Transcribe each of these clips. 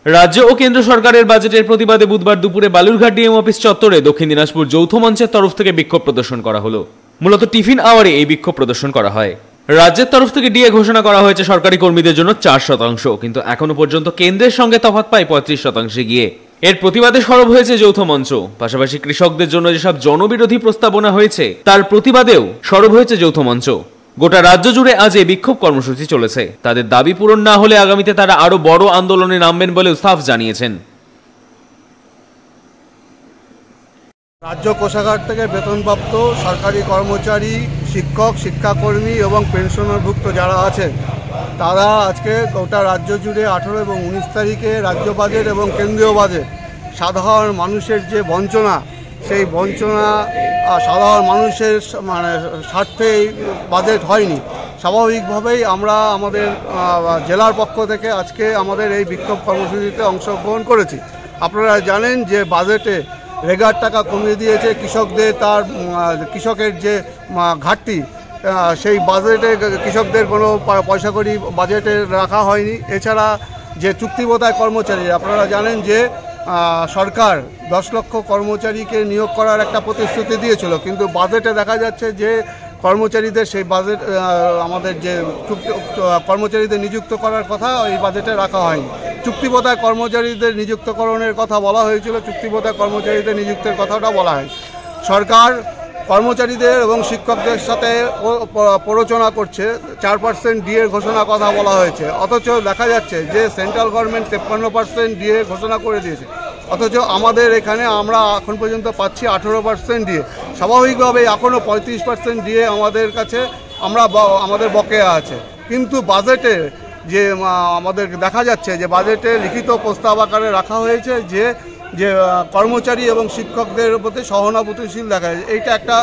রাজ্য ও কেন্দ্র সরকারের বাজেটের প্রতিবাদে বুধবার দুপুরে বালুরঘাট ডিএম অফিস চত্বরে দক্ষিণ দিনাজপুর যৌথ মঞ্চের তরফ থেকে বিক্ষোভ প্রদর্শন করা হলো। মূলত টিফিন আওয়ারে এই বিক্ষোভ প্রদর্শন করা হয়। রাজ্যের তরফ থেকে ডিএ ঘোষণা করা হয়েছে সরকারি কর্মীদের জন্য 4%, কিন্তু এখনো পর্যন্ত কেন্দ্রের সঙ্গে তফাৎ পায় 35% গিয়ে। এর প্রতিবাদে সরব হয়েছে যৌথ মঞ্চ। পাশাপাশি কৃষকদের জন্য যেসব জনবিরোধী প্রস্তাবনা হয়েছে তার প্রতিবাদেও সরব হয়েছে যৌথ মঞ্চ। গোটা রাজ্য জুড়ে আজ এই বিক্ষোভ কর্মসূচি চলেছে। তাদের দাবি পূরণ না হলে আগামীতে তারা আরো বড় আন্দোলনে নামবেন বলেও সাফ জানিয়েছেন। রাজ্য কোষাগার থেকে বেতনপ্রাপ্ত সরকারি কর্মচারী, শিক্ষক, শিক্ষাকর্মী এবং পেনশনারভুক্ত যারা আছে তারা আজকে গোটা রাজ্য জুড়ে 18 এবং 19 তারিখে রাজ্য বাজেট এবং কেন্দ্রীয় বাজেট সাধারণ মানুষের যে বঞ্চনা, সেই বঞ্চনা সাধারণ মানুষের স্বার্থে বাজেট হয়নি। স্বাভাবিকভাবেই আমরা আমাদের জেলার পক্ষ থেকে আজকে আমাদের এই বিক্ষোভ কর্মসূচিতে অংশগ্রহণ করেছি। আপনারা জানেন যে বাজেটে রেগার টাকা কমিয়ে দিয়েছে কৃষকদের, তার কৃষকের যে ঘাটতি সেই বাজেটে কৃষকদের কোনো পয়সা করি বাজেটে রাখা হয়নি। এছাড়া যে চুক্তিবোধায় কর্মচারী, আপনারা জানেন যে সরকার 10 লক্ষ কর্মচারীকে নিয়োগ করার একটা প্রতিশ্রুতি দিয়েছিল, কিন্তু বাজেটে দেখা যাচ্ছে যে কর্মচারীদের সেই বাজেট আমাদের যে কর্মচারীদের নিযুক্ত করার কথা এই বাজেটে রাখা হয়নি। চুক্তিবোধায় কর্মচারীদের নিযুক্তকরণের কথা বলা হয়েছিল, চুক্তিবোধায় কর্মচারীদের নিযুক্তের কথাটা বলা হয়। সরকার কর্মচারীদের এবং শিক্ষকদের সাথে প্ররোচনা করছে। 4% ডিএর ঘোষণা কথা বলা হয়েছে, অথচ দেখা যাচ্ছে যে সেন্ট্রাল গভর্নমেন্ট 53% ডিএ ঘোষণা করে দিয়েছে, অথচ আমাদের এখানে আমরা এখন পর্যন্ত পাচ্ছি 18% ডিএ। স্বাভাবিকভাবে এখনও 35% ডিএ আমাদের কাছে আমাদের বকেয়া আছে। কিন্তু বাজেটে যে আমাদের দেখা যাচ্ছে যে বাজেটে লিখিত প্রস্তাব আকারে রাখা হয়েছে যে কর্মচারী এবং শিক্ষকদের প্রতি সহানুভূতিশীল দেখা যায়। এইটা একটা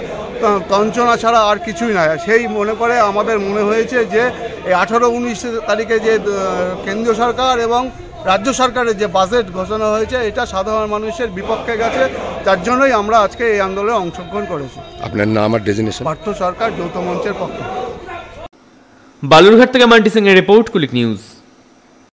তঞ্চনা ছাড়া আর কিছুই নয়। সেই মনে করে আমাদের মনে হয়েছে যে এই 18-19 তারিখে যে কেন্দ্রীয় সরকার এবং রাজ্য সরকারের যে বাজেট ঘোষণা হয়েছে এটা সাধারণ মানুষের বিপক্ষে গেছে, যার জন্যই আমরা আজকে এই আন্দোলনে অংশগ্রহণ করেছি। আপনার নাম আর ডেজিগনেশন? পার্থ সরকার, যৌথ মঞ্চের পক্ষে। বালুরঘাট থেকে মান্টি সিং এর রিপোর্ট, কুলিক নিউজ।